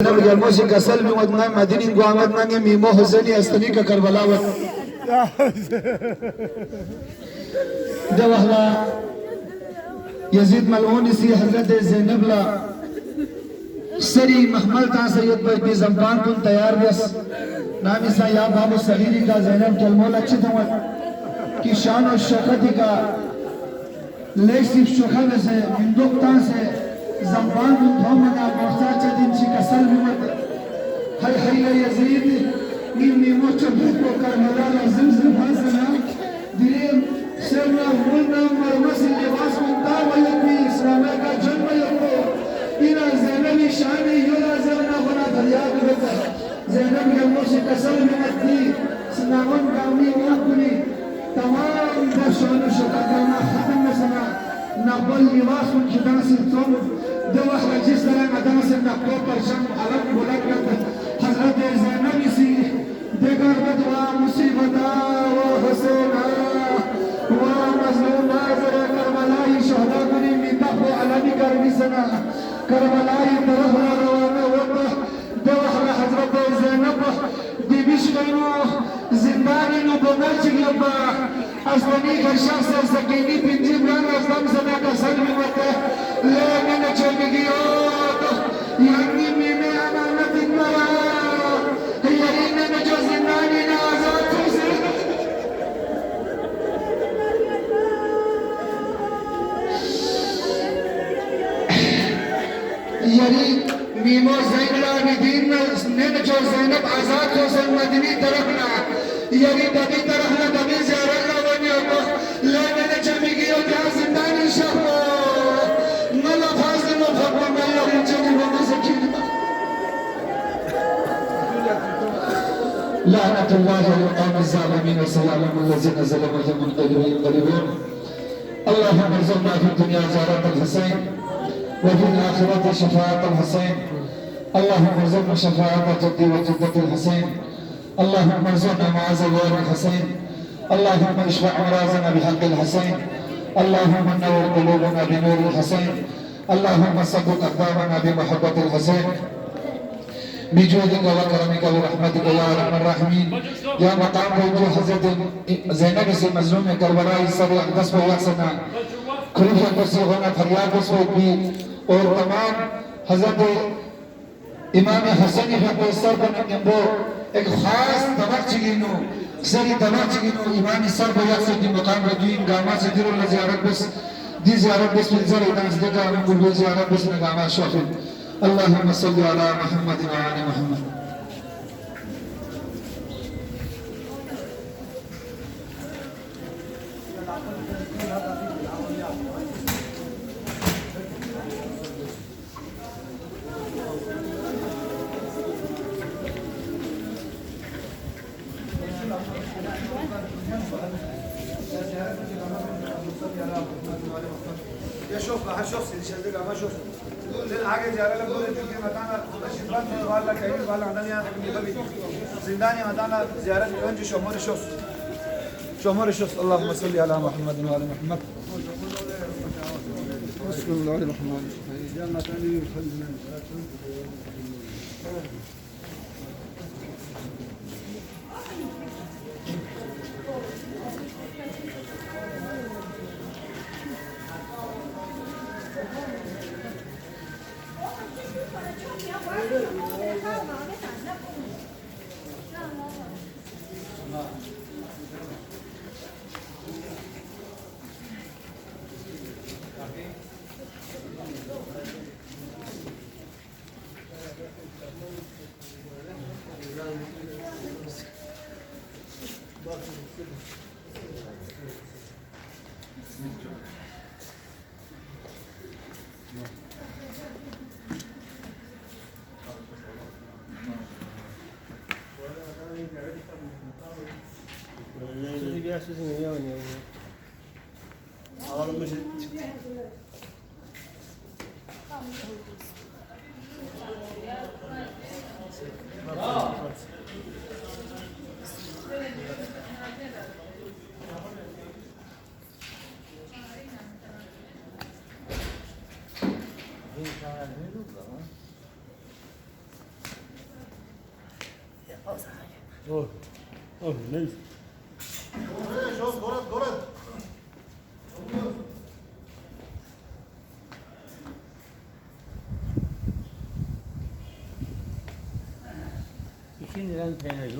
نرجع الموسيقى سلمي ودنا مدينة قوامت نانجي ميمو حسيني استنيك كربلاء ده وحلا يزيد ملعون سي حضرت زینب لا سری محمل تا سید بی زنبان کن تیار بس نامی سا یا بابو صغیری کا زینب کلمول اچھی تمت کی شان و شوکتی کا لیسی شوکت سے مندوقتا سے زنبان کن تھومنا مرسا چدین چی کسل بیمت حی حی یزید نیمی موچا بھوکو کرملالا زمزم حسنا دلیم سرنا مولنا مرمسی لباس منتا ویدنی اسلامه کا جنب یکو اینا زینبی شانی یولا زرنا خنا دریاب بکا زینب یلموشی کسل بیمتی سنامن کامی نیاکنی تمام درشان و شکرکانا ختم سنا نقبل لباس من کتان سلطان دو احرى جس طرح مدان سے نقبو پرشان علم بلک کرتا حضرت زینبی سی دیگر بدوا مصیبتا و حسینا و مظلوم ناظر کربلائی شہدہ کنی میتاقو علمی کرمی سنا کربلائی طرف روانا وقت دو احرى حضرت زینب دیبیش کنو زندانی نو بنرچی گیبا اصلانی خرشان سر سکینی پنجی بران ازدام سنا کا سلمی وقت لیکن چلگیوت یعنی میمه امانت مرا یعنی نجو زندانی نازاد سے یعنی میمو زینلانی دین نجو زینب آزاد حسن مدنی طرفنا یعنی دبی طرفنا دبی زیارت لونی ہوگا لیکن چلگیوت یہاں زندانی شہو نلا فازل و فقر ملو انچنی و مسکین لعنة الله للقوم الظالمين وسيعلم الذين ظلموا ينقلبون اللهم ارزقنا في الدنيا زيارة الحسين وفي الآخرة شفاعة الحسين اللهم ارزقنا شفاعة جدي وجدة الحسين اللهم ارزقنا مع زوار الحسين اللهم اشفع مرازنا بحق الحسين اللهم نور قلوبنا بنور الحسين اللهم ثبت أقدامنا بمحبة الحسين بجودك وكرمك ورحمتك يا ارحم الراحمين يا مقام وجو حضرت زینب سے مظلوم کربلائی سر اقدس و یحسنا کلیہ کرسی ہونا فریاد رسول بھی اور تمام حضرت امام حسن فقہ سر بننگو ایک خاص دماغ چگینو سری دماغ چگینو امام سر و یحسن دی مقام رجوین گاما سے در اللہ زیارت بس دی زیارت بس من زر ادانس دکا من قلبی زیارت بس نگاما شوفل اللهم صل على محمد وعلى محمد يا شوف هشوف شدك ما شوف حاجه جاره لك بقول لك مكان شفرات ولا كاين ولا عندنا زنداني مدانا زياره önce شمر شوف اللهم صل على محمد وعلى محمد بسم الله الرحمن الرحيم جنة علي وخلنا Oh, oh, nice. İkinci ben peynir